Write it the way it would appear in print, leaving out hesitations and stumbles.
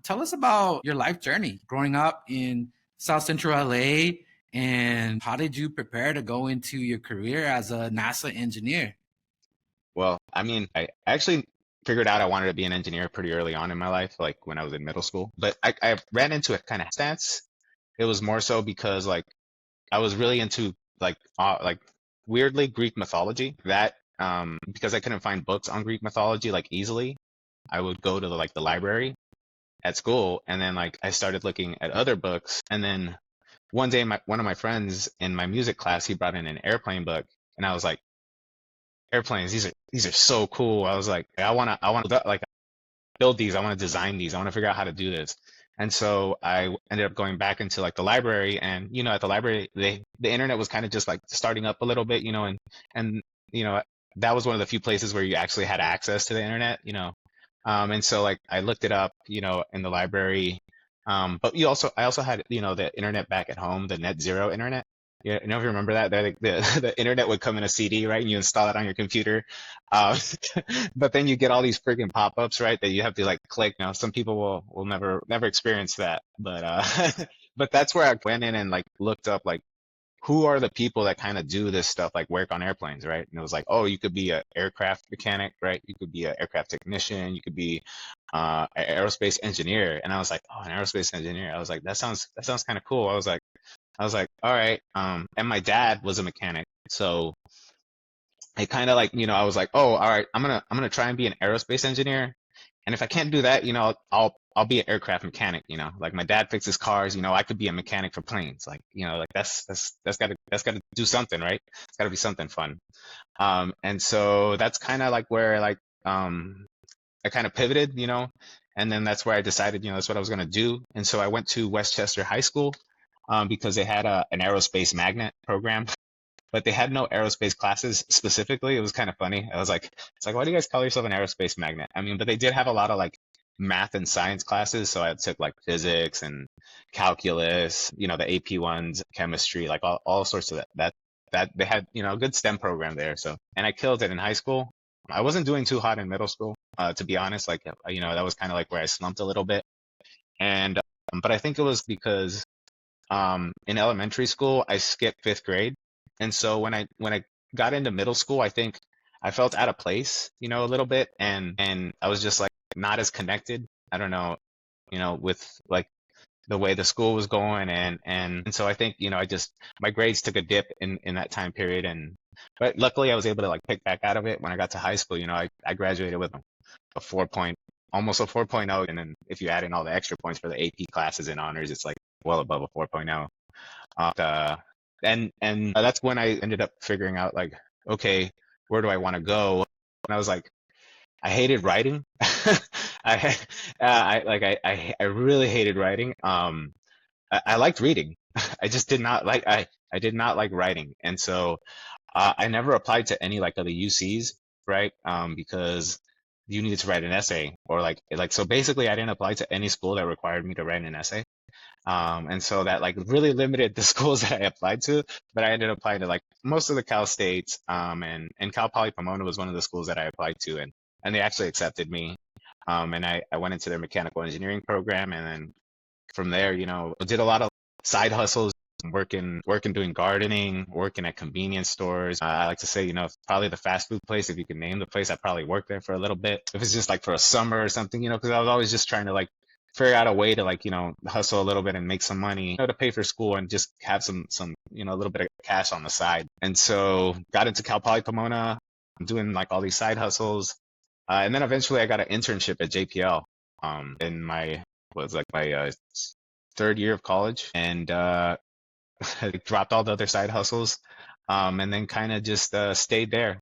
tell us about your life journey growing up in South Central LA, and how did you prepare to go into your career as a NASA engineer? Well, I mean, I actually figured out I wanted to be an engineer pretty early on in my life, like when I was in middle school. But I ran into a kind of stance. It was more so because like I was really into like weirdly Greek mythology. That because I couldn't find books on Greek mythology like easily, I would go to the library at school, and then like I started looking at other books, and then one day one of my friends in my music class, he brought in an airplane book, and I was like, airplanes, these are so cool. I was like, I wanna like build these, I want to design these, I want to figure out how to do this. And so I ended up going back into like the library, and at the library, the internet was kind of just like starting up a little bit, and you know that was one of the few places where you actually had access to the internet. And so like I looked it up, in the library. But I also had, the internet back at home, the net zero internet. Yeah, if you remember that, the internet would come in a CD, right? And you install it on your computer. Uh, but then you get all these freaking pop-ups, right? That you have to like click. Now, some people will never experience that, but but that's where I went in and like looked up like who are the people that kind of do this stuff, like work on airplanes, right? And it was like, oh, you could be an aircraft mechanic, right? You could be an aircraft technician. You could be an aerospace engineer. And I was like, oh, an aerospace engineer. I was like, that sounds kind of cool. I was like, all right. And my dad was a mechanic, so I kind of like, I was like, oh, all right, I'm gonna try and be an aerospace engineer, and if I can't do that, I'll be an aircraft mechanic. Like my dad fixes cars, I could be a mechanic for planes. Like, like that's gotta do something, right? It's gotta be something fun. And so that's kind of like where like I kind of pivoted, and then that's where I decided, that's what I was gonna do. And so I went to Westchester High School, because they had an aerospace magnet program, but they had no aerospace classes specifically. It was kind of funny. I was like, it's like, why do you guys call yourself an aerospace magnet? I mean, but they did have a lot of like math and science classes. So I took like physics and calculus, the AP ones, chemistry, like all sorts of that they had, a good STEM program there. So, and I killed it in high school. I wasn't doing too hot in middle school, to be honest. Like, that was kind of like where I slumped a little bit. And, but I think it was because in elementary school, I skipped fifth grade. And so when I got into middle school, I think I felt out of place, a little bit, and I was just like not as connected. I don't know, with like the way the school was going, and so I think, I just my grades took a dip in that time period, and but luckily I was able to like pick back out of it when I got to high school. I graduated with a 4 point, almost a 4.0, and then if you add in all the extra points for the AP classes and honors, it's like well above a 4.0. And that's when I ended up figuring out like, okay, where do I want to go? And I was like, I hated writing. I, I really hated writing. I liked reading. I just did not like, I did not like writing. And so, I never applied to any like of the UCs, right? Because you needed to write an essay, or so basically I didn't apply to any school that required me to write an essay. And so that like really limited the schools that I applied to, but I ended up applying to like most of the Cal States, and Cal Poly Pomona was one of the schools that I applied to, and they actually accepted me. And I went into their mechanical engineering program, and then from there, did a lot of side hustles, working doing gardening, working at convenience stores. I like to say, probably the fast food place, if you can name the place, I probably worked there for a little bit. If it's just like for a summer or something, because I was always just trying to like figure out a way to like, hustle a little bit and make some money, to pay for school and just have some, a little bit of cash on the side. And so got into Cal Poly Pomona. I'm doing like all these side hustles. And then eventually I got an internship at JPL, in my third year of college, and I dropped all the other side hustles, and then kind of just stayed there.